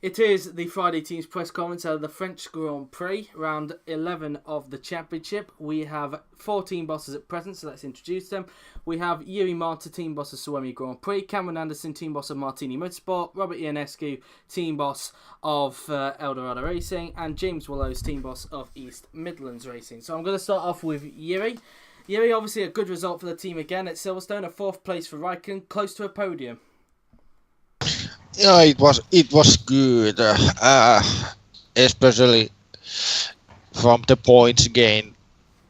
It is the Friday team's press conference out of the French Grand Prix, round 11 of the championship. We have 4 team bosses at present, so let's introduce them. We have Yuri Marta, team boss of Suomi Grand Prix, Cameron Anderson, team boss of Martini Motorsport, Robert Ionescu, team boss of Eldorado Racing, and James Willows, team boss of East Midlands Racing. So I'm going to start off with Yuri. Yuri, obviously a good result for the team again at Silverstone, a 4th place for Raikkonen, close to a podium. Yeah, it was good, especially from the points gain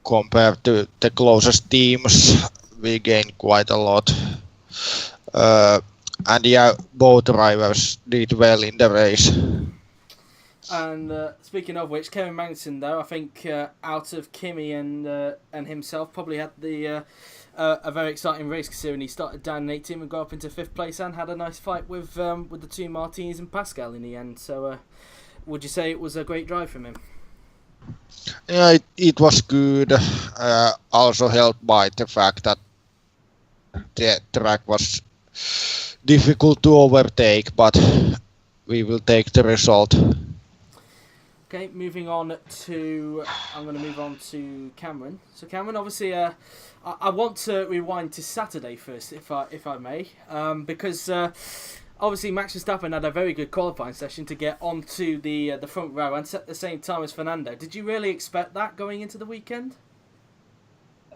compared to the closest teams. We gained quite a lot, and yeah, both drivers did well in the race. And speaking of which, Kevin Magnussen, though, I think out of Kimi and himself, probably had the a very exciting race considering he started down in 18th and got up into 5th place and had a nice fight with the two Martinis and Pascal in the end. So would you say it was a great drive from him? Yeah, it was good. Also helped by the fact that the track was difficult to overtake, but we will take the result. Okay, I'm going to move on to Cameron. So Cameron, obviously, I want to rewind to Saturday first, if I may, because obviously Max Verstappen had a very good qualifying session to get onto the front row and set the same time as Fernando. Did you really expect that going into the weekend?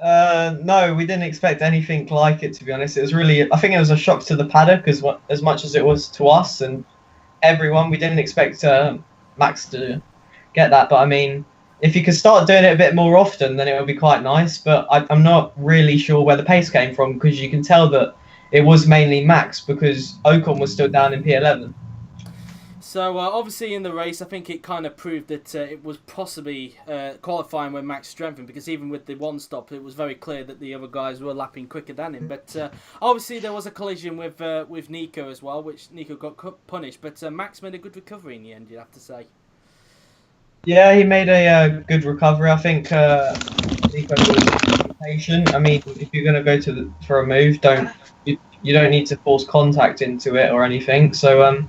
No, we didn't expect anything like it, to be honest. I think it was a shock to the paddock as much as it was to us and everyone. We didn't expect Max to get that, but I mean, if you could start doing it a bit more often, then it would be quite nice. But I'm not really sure where the pace came from, because you can tell that it was mainly Max, because Ocon was still down in P11. So obviously in the race, I think it kind of proved that it was possibly qualifying when Max strengthened, because even with the one stop, it was very clear that the other guys were lapping quicker than him. But obviously there was a collision with Nico as well, which Nico got punished. But Max made a good recovery in the end, you'd have to say. Yeah, he made a good recovery. I think Nico was patient. I mean, if you're going to go for a move, you don't need to force contact into it or anything. So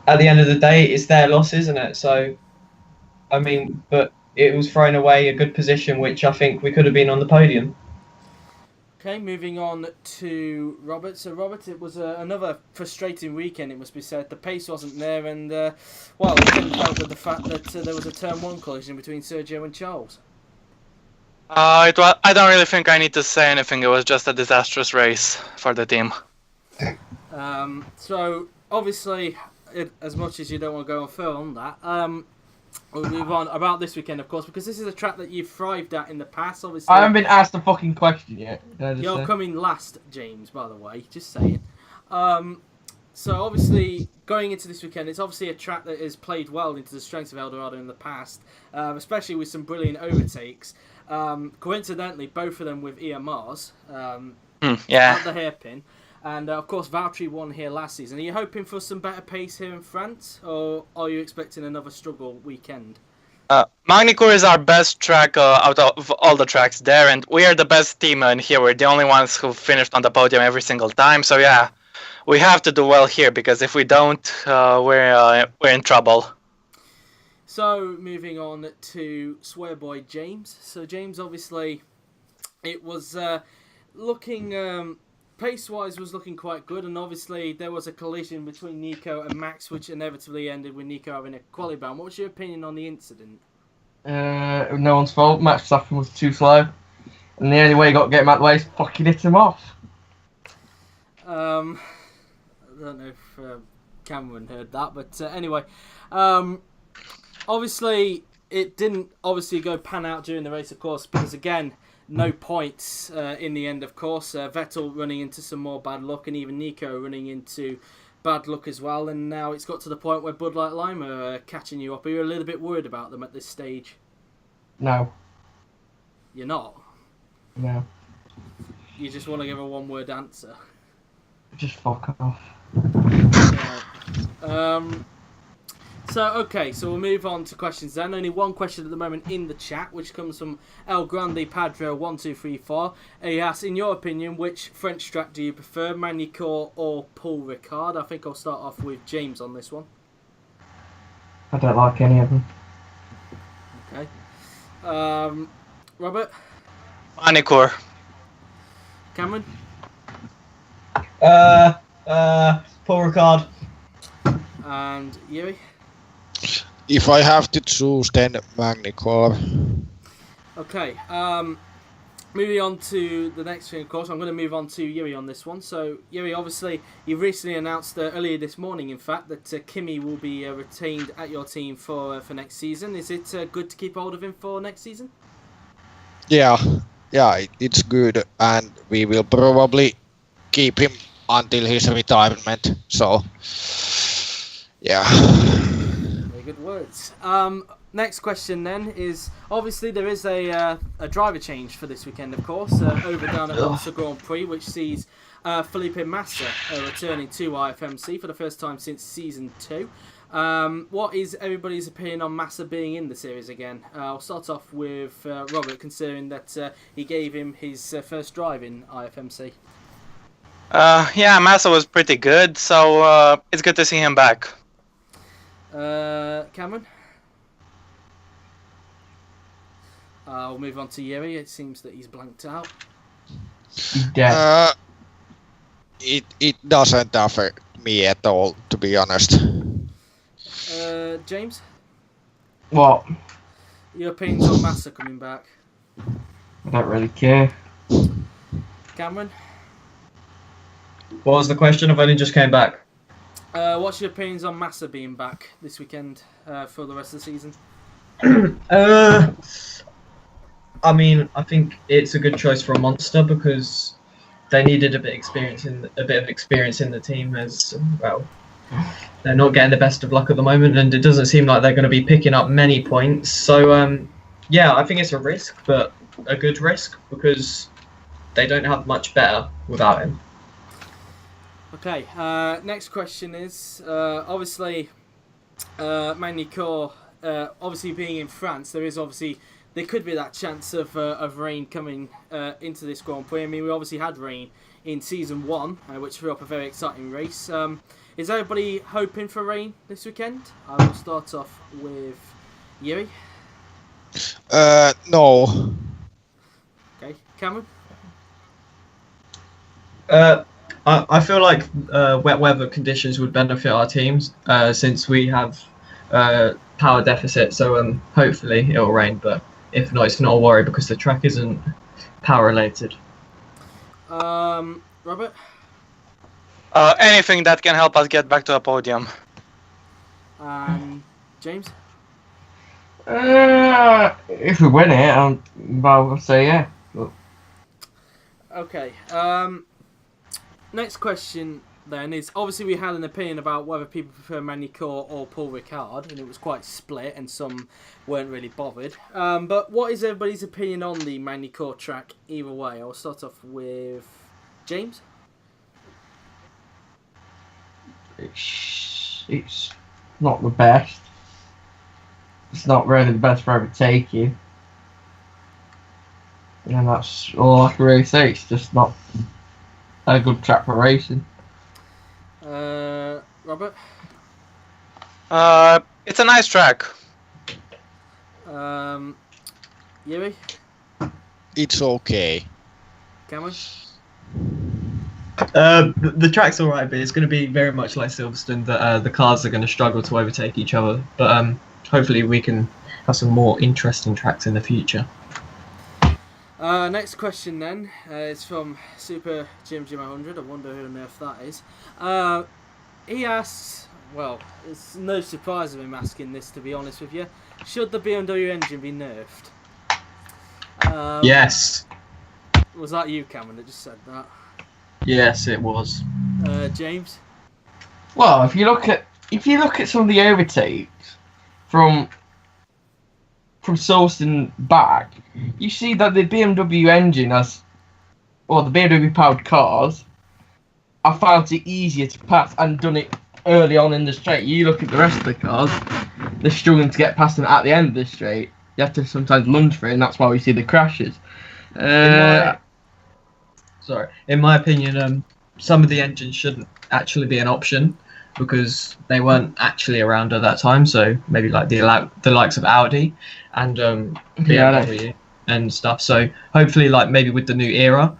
at the end of the day, it's their loss, isn't it? So, I mean, but it was throwing away a good position, which I think we could have been on the podium. Okay, moving on to Robert. So, Robert, it was another frustrating weekend, it must be said. The pace wasn't there, and, it didn't help with the fact that there was a Turn 1 collision between Sergio and Charles. I don't really think I need to say anything. It was just a disastrous race for the team. So, obviously, as much as you don't want to go on further on that, we'll move on about this weekend, of course, because this is a track that you've thrived at in the past, obviously. I haven't been asked a fucking question yet. You're coming last, James, by the way, just saying. So obviously, going into this weekend, it's obviously a track that has played well into the strengths of Eldorado in the past, especially with some brilliant overtakes. Coincidentally, both of them with EMRs at the hairpin. And, of course, Valtteri won here last season. Are you hoping for some better pace here in France, or are you expecting another struggle weekend? Magny Cours is our best track out of all the tracks there, and we are the best team in here. We're the only ones who finished on the podium every single time. So, yeah, we have to do well here, because if we don't, we're in trouble. So, moving on to Swearboy James. So, James, obviously, it was looking... pace-wise was looking quite good, and obviously there was a collision between Nico and Max, which inevitably ended with Nico having a quali ban. What's your opinion on the incident? No one's fault. Max Verstappen was too slow, and the only way you got to get him out of the way is fucking hit him off. I don't know if Cameron heard that, but anyway, obviously it didn't go pan out during the race, of course, because again, no points in the end, of course. Vettel running into some more bad luck, and even Nico running into bad luck as well. And now it's got to the point where Bud Light Lime are catching you up. Are you a little bit worried about them at this stage? No. You're not? No. You just want to give a one-word answer? Just fuck off. Yeah. So we'll move on to questions then. Only one question at the moment in the chat, which comes from El Grande Padre 1234. He asks, in your opinion, which French track do you prefer, Magny Cours or Paul Ricard? I think I'll start off with James on this one. I don't like any of them. Okay. Robert? Magny Cours. Cameron? Paul Ricard. And Yuri? If I have to choose, then Magny Cours. Okay, moving on to the next thing, of course, I'm going to move on to Yuri on this one. So, Yuri, obviously, you recently announced earlier this morning, in fact, that Kimi will be retained at your team for next season. Is it good to keep hold of him for next season? Yeah, it's good, and we will probably keep him until his retirement. So, yeah. Very good words. Next question then is, obviously there is a driver change for this weekend, of course, over down at Monster Grand Prix, which sees Felipe Massa returning to IFMC for the first time since Season 2. What is everybody's opinion on Massa being in the series again? I'll start off with Robert, considering that he gave him his first drive in IFMC. Yeah, Massa was pretty good, so it's good to see him back. Cameron? We'll move on to Yuri. It seems that he's blanked out. He's dead. It doesn't affect me at all, to be honest. James? What? Your opinions on Massa coming back? I don't really care. Cameron? What was the question? I've only just came back. What's your opinions on Massa being back this weekend for the rest of the season? I mean, I think it's a good choice for a Monster because they needed a bit of experience in the team, as well. They're not getting the best of luck at the moment, and it doesn't seem like they're going to be picking up many points. So, yeah, I think it's a risk, but a good risk because they don't have much better without him. Okay, next question is, obviously, Magny Cours, obviously being in France, there could be that chance of rain coming into this Grand Prix. I mean, we obviously had rain in Season 1, which threw up a very exciting race. Is everybody hoping for rain this weekend? I will start off with Yuri. No. Okay, Cameron? I feel like wet weather conditions would benefit our teams since we have power deficit. So hopefully it'll rain, but if not, it's not a worry because the track isn't power related. Robert? Anything that can help us get back to a podium. James? If we win it, I'll say yeah. But... Okay. Next question then is, obviously we had an opinion about whether people prefer Magny Cours or Paul Ricard, and it was quite split, and some weren't really bothered. But what is everybody's opinion on the Magny Cours track either way? I'll start off with James. It's not the best. It's not really the best for overtaking. And that's all I can really say. It's just not a good track for racing. Robert? It's a nice track. Yuri? It's okay. Cameron? The track's alright, but it's going to be very much like Silverstone that the cars are going to struggle to overtake each other. But hopefully we can have some more interesting tracks in the future. Next question then is from Super Jim 100. I wonder who on earth that is. He asks, well, it's no surprise of him asking this, to be honest with you. Should the BMW engine be nerfed? Yes. Was that you, Cameron, that just said that? Yes, it was. James? Well, if you look at some of the overtakes from Silverstone back, you see that the BMW engine the BMW powered cars, I found it easier to pass and done it early on in the straight. You look at the rest of the cars, they're struggling to get past them at the end of the straight. You have to sometimes lunge for it, and that's why we see the crashes. In my opinion, some of the engines shouldn't actually be an option. because they weren't actually around at that time. So maybe like the likes of Audi and BMW and stuff. So hopefully, like maybe with the new era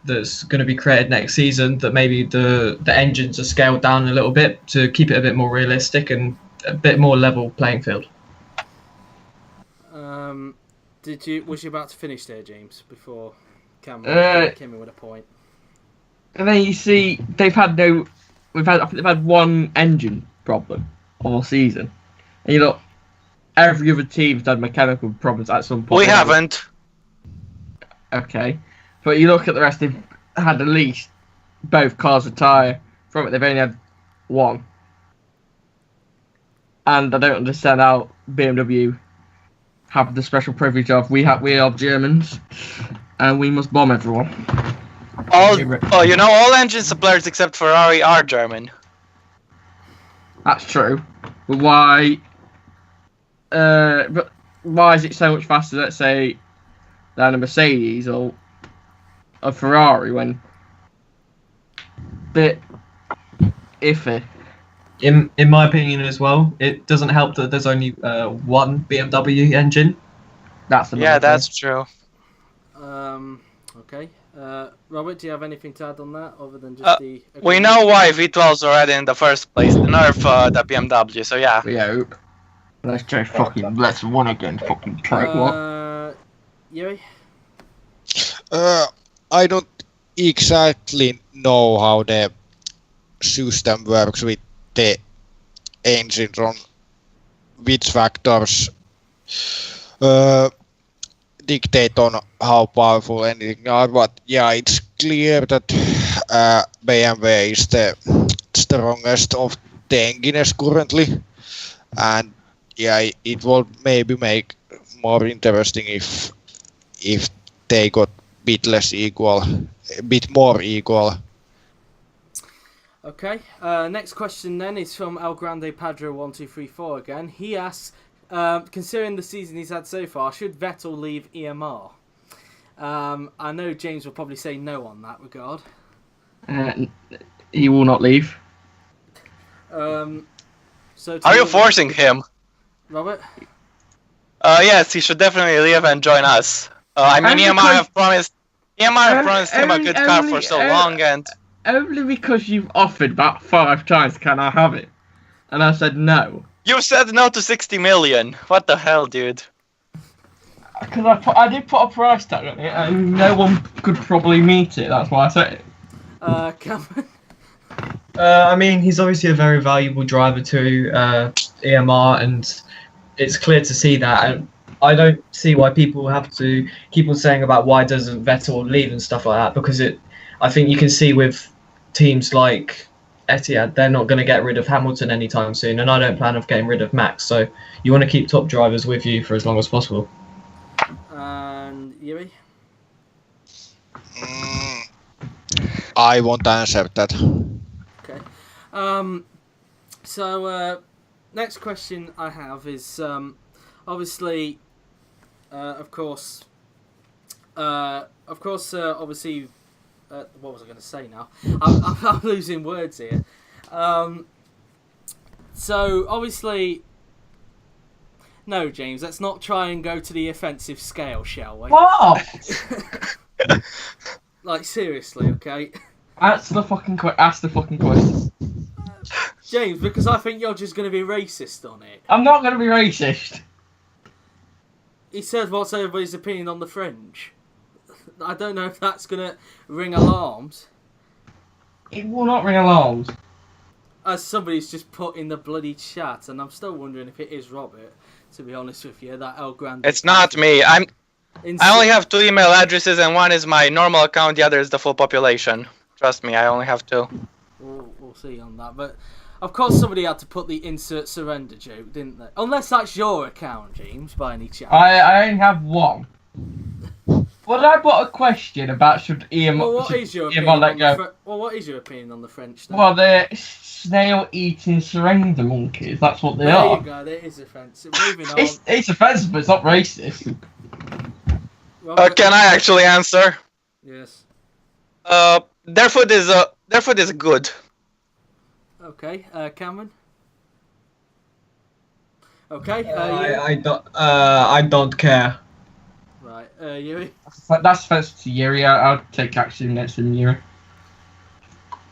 that's going to be created next season, that maybe the engines are scaled down a little bit to keep it a bit more realistic and a bit more level playing field. Was you about to finish there, James, before Cameron came in with a point? And then you see I think they've had one engine problem all season. And you look, every other team's had mechanical problems at some point. We haven't. Okay. But you look at the rest, they've had at least both cars retire from it. They've only had one. And I don't understand how BMW have the special privilege of we are Germans and we must bomb everyone. All engine suppliers except Ferrari are German. That's true. But why? But why is it so much faster, let's say, than a Mercedes or a Ferrari when bit iffy? In my opinion as well, it doesn't help that there's only one BMW engine. That's true. Okay. Robert, do you have anything to add on that other than just the? We know why V12s are added in the first place. The nerf the BMW. So yeah. We hope. Let's try let's one again. Fucking try what? Yuri? I don't exactly know how the system works with the engines on which factors dictate on how powerful anything are, but yeah, it's clear that BMW is the strongest of the engines currently, and yeah, it will maybe make more interesting if they got bit more equal. Okay, next question then is from El Grande Padre 1234 again. He asks, considering the season he's had so far, should Vettel leave EMR? I know James will probably say no on that regard. He will not leave. So are you forcing him? Robert? Yes, he should definitely leave and join us. EMR have promised him a good car for so long, and only because you've offered about 5 times can I have it, and I said no. You said no to 60 million. What the hell, dude? Because I did put a price tag on it, and no one could probably meet it. That's why I said it. Cameron? I mean, he's obviously a very valuable driver to EMR, and it's clear to see that. And I don't see why people have to keep on saying about why doesn't Vettel leave and stuff like that, because I think you can see with teams like Etihad, they're not going to get rid of Hamilton anytime soon, and I don't plan on getting rid of Max. So you want to keep top drivers with you for as long as possible. And Yuri? I won't answer that. Okay. So next question I have is obviously, obviously. What was I going to say now? I'm losing words here. So, obviously... No, James, let's not try and go to the offensive scale, shall we? What? Like, seriously, okay? Ask the fucking question. James, because I think you're just going to be racist on it. I'm not going to be racist. He said, what's everybody's opinion on the French? I don't know if that's going to ring alarms. It will not ring alarms. As somebody's just put in the bloody chat, and I'm still wondering if it is Robert, to be honest with you, that El Grande. It's not me. I only have 2 email addresses, and one is my normal account, the other is the full population. Trust me, I only have 2. We'll see on that, but of course somebody had to put the insert surrender joke, didn't they? Unless that's your account, James, by any chance. I only have 1. Well, I put a question about should EMR... Well, what is your opinion let go? What is your opinion on the French, then? Well, they're snail-eating surrender monkeys. That's what they are. There you go, that is offensive. Moving on. It's offensive, but it's not racist. Can I actually answer? Yes. Their food is good. Okay, Cameron. Okay, I don't care. right, Yuri. That's first to Yuri. I'll take action next to Yuri.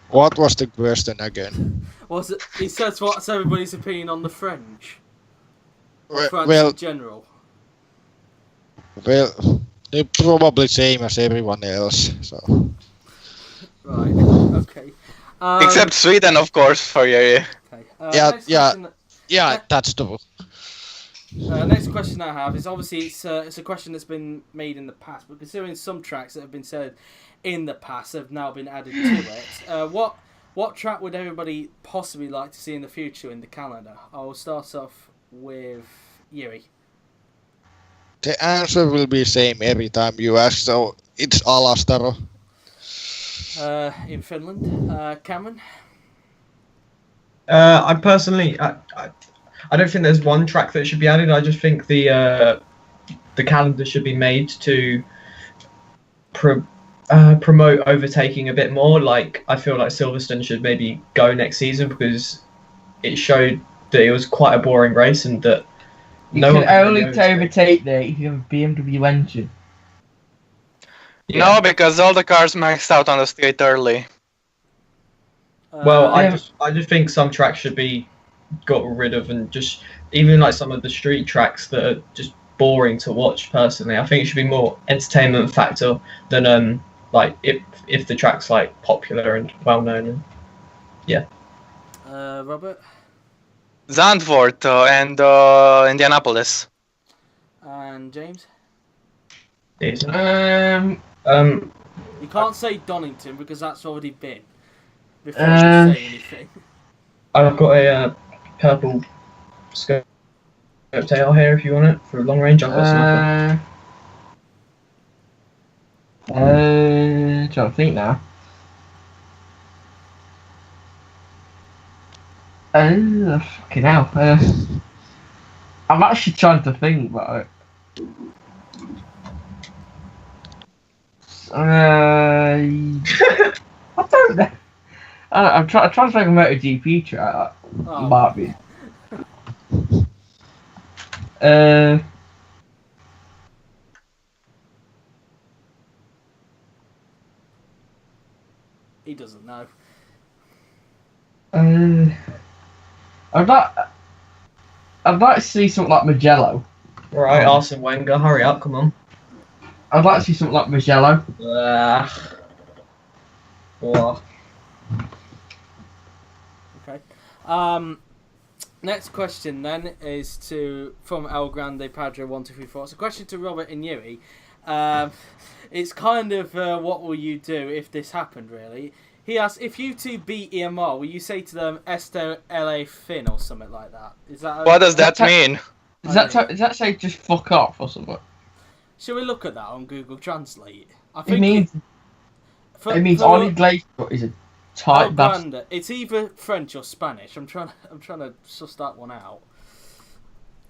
What was the question again? Was it? He says, "What's everybody's opinion on the French? Or France Well, in general?" well, they're probably same as everyone else. So Right. Okay. Except Sweden, of course, for you. Okay. Yeah, Next yeah. question, yeah, that's true. next question I have is obviously it's a question that's been made in the past, but considering some tracks that have been said in the past have now been added to it, what track would everybody possibly like to see in the future in the calendar? I'll start off with Yuri. The answer will be same every time you ask. So it's Alastaro. In Finland, Cameron. I personally, I don't think there's one track that should be added. I just think the calendar should be made to promote overtaking a bit more. Like, I feel like Silverstone should maybe go next season because it showed that it was quite a boring race and that You no one can really only overtake there if you have a BMW engine. Yeah. No, because all the cars maxed out on the straight early. Well, Yeah. I just think some tracks should be got rid of, and just even like some of the street tracks that are just boring to watch. Personally, I think it should be more entertainment factor than like if the track's like popular and well known. And Robert Zandvoort and Indianapolis. and James. decent. You can't say Donington because that's already been before Uh, you say anything. I've got a purple skirt tail here if you want it for long range. I've got some. Trying to think now. Fucking hell. I'm actually trying to think, but I don't know. I'm trying to think of a MotoGP track. Oh, Might be. he doesn't know. I'd like to see something like Magello. Right, Arsene Wenger, hurry up, come on. I'd like to see something like Magello. Wow. Okay. Next question then is from El Grande Padre 1234. It's a question to Robert and Yuri. It's kind of what will you do if this happened? Really, he asks if you two beat EMR, will you say to them "Esto LA Fin" or something like that? Is that What does that mean? Does that say just fuck off or something? Shall we look at that on Google Translate? I It means Ollie Glazer is a tight bastard. It's either French or Spanish. I'm trying to suss that one out.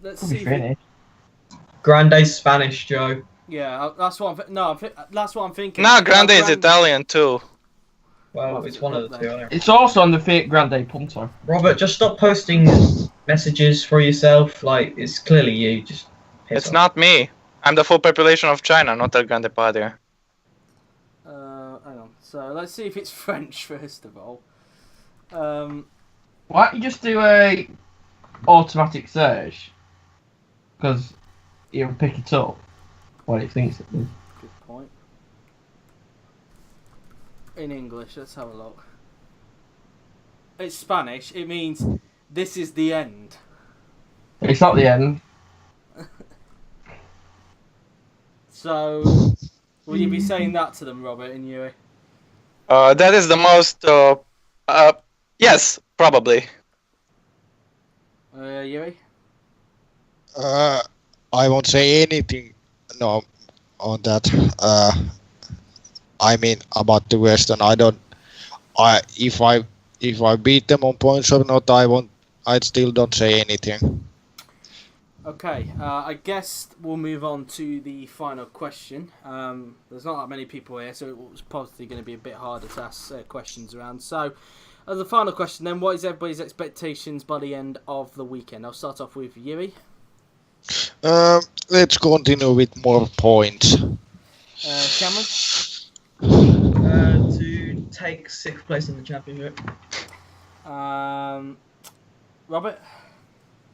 Let's see. Grande Spanish, Joe. Yeah, that's what that's what I'm thinking. No, Grande is Italian too. Well, it's one of the two. I don't know. It's also on the Fiat Grande Punto. Robert, just stop posting messages for yourself. Like, it's clearly you. Just. It's not me. I'm the full population of China, not El Grande Padre. Hang on. So let's see if it's French first of all. Why don't you just do a automatic search? Because it'll pick it up what it thinks it is. Good point. In English, let's have a look. It's Spanish. It means this is the end. It's not the end. So, will you be saying that to them, Robert and Yuri? That is the most. Yes, probably. Yuri? I won't say anything. No, on that. I mean about the Western. If I beat them on points or not, I still don't say anything. Okay, I guess we'll move on to the final question. There's not that many people here, so it was probably going to be a bit harder to ask questions around. So, As a final question, then, what is everybody's expectations by the end of the weekend? I'll start off with Yuri. Let's continue with more points. Cameron. To take 6th place in the championship. Robert.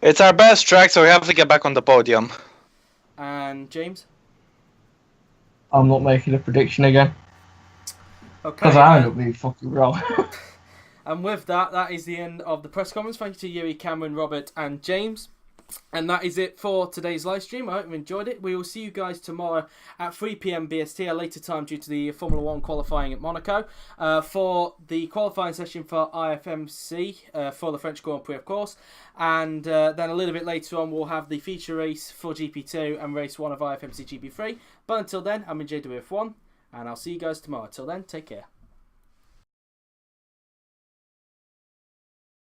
It's our best track, so we have to get back on the podium. And James. I'm not making a prediction again. Okay. Because I end up being fucking wrong. And with that, that is the end of the press conference. Thank you to Yuri, Cameron, Robert, and James. And that is it for today's live stream. I hope you enjoyed it. We will see you guys tomorrow at 3 p.m. BST, a later time due to the Formula 1 qualifying at Monaco, for the qualifying session for IFMC, for the French Grand Prix, of course. And then a little bit later on, we'll have the feature race for GP2 and race 1 of IFMC GP3. But until then, I'm in JWF1, and I'll see you guys tomorrow. Till then, take care.